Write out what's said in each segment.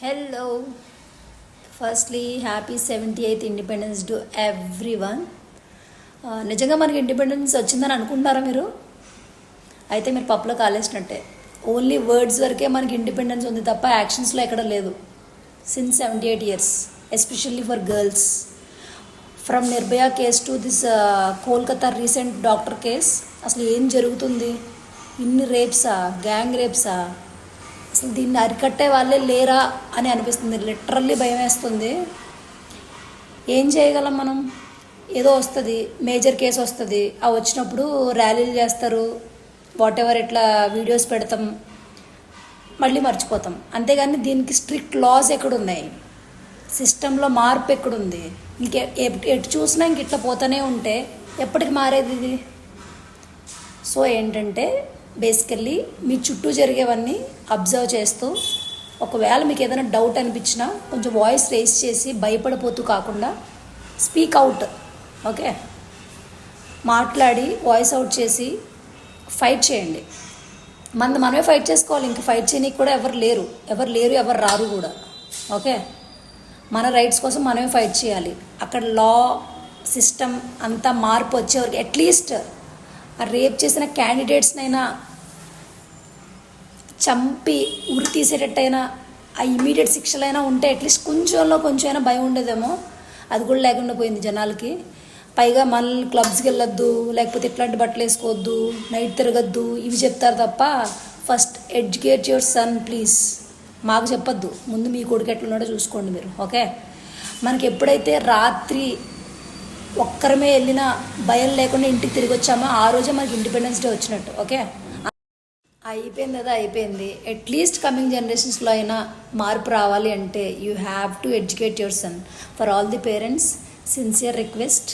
Hello firstly happy 78th independence to every one. నిజంగా మనకి independence వచ్చిందని అనుకుంటున్నారా మీరు? అయితే మీరు పప్పులో కాలేసినట్టే. ఓన్లీ వర్డ్స్ వరకే మనకి ఇండిపెండెన్స్ ఉంది తప్ప యాక్షన్స్లో ఎక్కడ లేదు. Since 78 years, especially for girls. From Nirbhaya case to this Kolkata recent doctor case, అసలు ఏం జరుగుతుంది? ఇన్ని రేప్సా, గ్యాంగ్ రేప్సా? అసలు దీన్ని అరికట్టే వాళ్ళే లేరా అని అనిపిస్తుంది. లిటరల్లీ భయం వేస్తుంది. ఏం చేయగలం మనం? ఏదో వస్తుంది, మేజర్ కేసు వస్తుంది, ఆ వచ్చినప్పుడు ర్యాలీలు చేస్తారు, వాట్ ఎవర్ ఇట్లా వీడియోస్ పెడతాం, మళ్ళీ మర్చిపోతాం. అంతేగాని దీనికి స్ట్రిక్ట్ లాస్ ఎక్కడున్నాయి? సిస్టంలో మార్పు ఎక్కడుంది? ఎటు చూసినా ఇంక ఇట్లా పోతూనే ఉంటే ఎప్పటికి మారేది ఇది? సో ఏంటంటే బేసికల్లీ మీ చుట్టూ జరిగేవన్నీ అబ్జర్వ్ చేస్తూ, ఒకవేళ మీకు ఏదైనా డౌట్ అనిపించినా కొంచెం వాయిస్ రేస్ చేసి భయపడిపోతూ కాకుండా స్పీక్ అవుట్. ఓకే, మాట్లాడి వాయిస్ అవుట్ చేసి ఫైట్ చేయండి. మనమే ఫైట్ చేసుకోవాలి. ఇంక ఫైట్ చేయడానికి కూడా ఎవరు లేరు, ఎవరు రారు కూడా. ఓకే, మన రైట్స్ కోసం మనమే ఫైట్ చేయాలి. అక్కడ లా సిస్టమ్ అంతా మార్పు వచ్చేవరకు అట్లీస్ట్ ఆ రేప్ చేసిన క్యాండిడేట్స్నైనా చంపి ఉరి తీసేటట్టయినా ఆ ఇమీడియట్ శిక్షలైనా ఉంటే అట్లీస్ట్ కొంచెమైనా భయం ఉండేదేమో. అది కూడా లేకుండా పోయింది జనాలకి. పైగా మళ్ళీ క్లబ్స్కి వెళ్ళొద్దు, లేకపోతే ఇట్లాంటి బట్టలు వేసుకోవద్దు, నైట్ తిరగద్దు, ఇవి చెప్తారు తప్ప first educate your sun please. మాకు చెప్పొద్దు, ముందు మీ కొడుకు ఎట్లున్నాడో చూసుకోండి మీరు. ఓకే, మనకి ఎప్పుడైతే రాత్రి ఒక్కరమే వెళ్ళినా భయం లేకుండా ఇంటికి తిరిగి వచ్చామో ఆ రోజే మనకి ఇండిపెండెన్స్ డే వచ్చినట్టు. ఓకే, అయిపోయింది కదా, అయిపోయింది. అట్లీస్ట్ కమింగ్ జనరేషన్స్లో అయినా మార్పు రావాలి అంటే you have to educate your son. For all the parents, sincere request.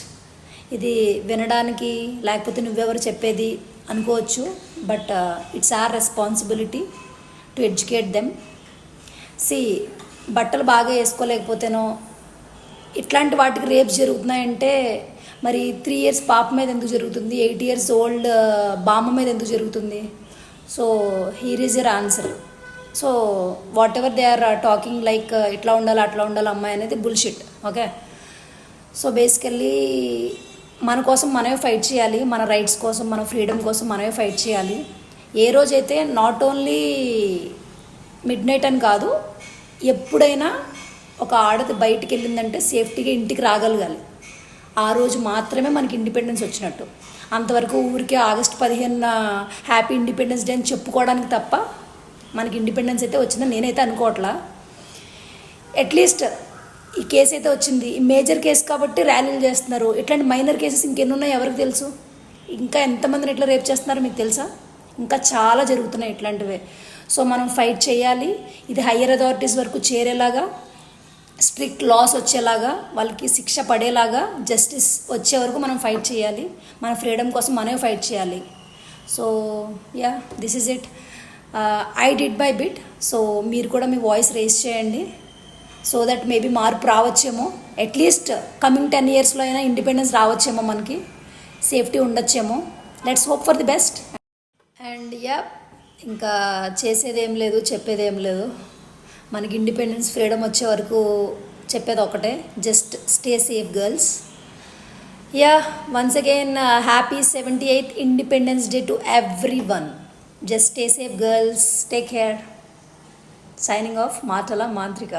ఇది వినడానికి లేకపోతే నువ్వెవరు చెప్పేది అనుకోవచ్చు, but it's our responsibility to educate them. బట్టలు బాగా వేసుకోలేకపోతేనో ఇట్లాంటి వాటికి రేప్స్ జరుగుతున్నాయంటే మరి 3 years పాప మీద ఎందుకు జరుగుతుంది? 8 years ఓల్డ్ బామ్మ మీద ఎందుకు జరుగుతుంది? So here is your answer. So whatever they are talking like ఇట్లా ఉండాలి అట్లా ఉండాలి అమ్మాయి అనేది బుల్షిట్. ఓకే, సో బేసికల్లీ మన కోసం మనమే ఫైట్ చేయాలి. మన రైట్స్ కోసం, మన ఫ్రీడమ్ కోసం మనమే ఫైట్ చేయాలి. ఏ రోజైతే నాట్ ఓన్లీ మిడ్ నైట్ అని కాదు, ఎప్పుడైనా ఒక ఆడది బయటికి వెళ్ళిందంటే సేఫ్టీగా ఇంటికి రాగలగాలి. ఆ రోజు మాత్రమే మనకి ఇండిపెండెన్స్ వచ్చినట్టు. అంతవరకు ఊరికి August 15 హ్యాపీ ఇండిపెండెన్స్ డే అని చెప్పుకోవడానికి తప్ప మనకి ఇండిపెండెన్స్ అయితే వచ్చిందని నేనైతే అనుకోవట్లా. అట్లీస్ట్ ఈ కేసు అయితే వచ్చింది, ఈ మేజర్ కేసు కాబట్టి ర్యాలీలు చేస్తున్నారు. ఇట్లాంటి మైనర్ కేసెస్ ఇంకెన్ని ఉన్నాయో ఎవరికి తెలుసు? ఇంకా ఎంతమందిని ఇట్లా రేప్ చేస్తున్నారో మీకు తెలుసా? ఇంకా చాలా జరుగుతున్నాయి ఇట్లాంటివే. సో మనం ఫైట్ చేయాలి. ఇది హయ్యర్ అథారిటీస్ వరకు చేరేలాగా, స్ట్రిక్ట్ లాస్ వచ్చేలాగా, వాళ్ళకి శిక్ష పడేలాగా, జస్టిస్ వచ్చే వరకు మనం ఫైట్ చేయాలి. మన ఫ్రీడమ్ కోసం మనమే ఫైట్ చేయాలి. So yeah, this is it. I did my bit. So మీరు కూడా మీ వాయిస్ రేస్ చేయండి. సో దట్ మేబీ మార్పు రావచ్చేమో. అట్లీస్ట్ కమింగ్ 10 yearsలో అయినా ఇండిపెండెన్స్ రావచ్చేమో, మనకి సేఫ్టీ ఉండొచ్చేమో. Let's hope for the best. And yeah, ఇంకా చేసేదేం లేదు, చెప్పేదేం లేదు. మనకి ఇండిపెండెన్స్, ఫ్రీడమ్ వచ్చే వరకు చెప్పేది ఒకటే, just stay safe girls. Yeah, once again happy 78th independence day to every one. Just stay safe girls, take care. Signing off, మాటల మాంత్రిక.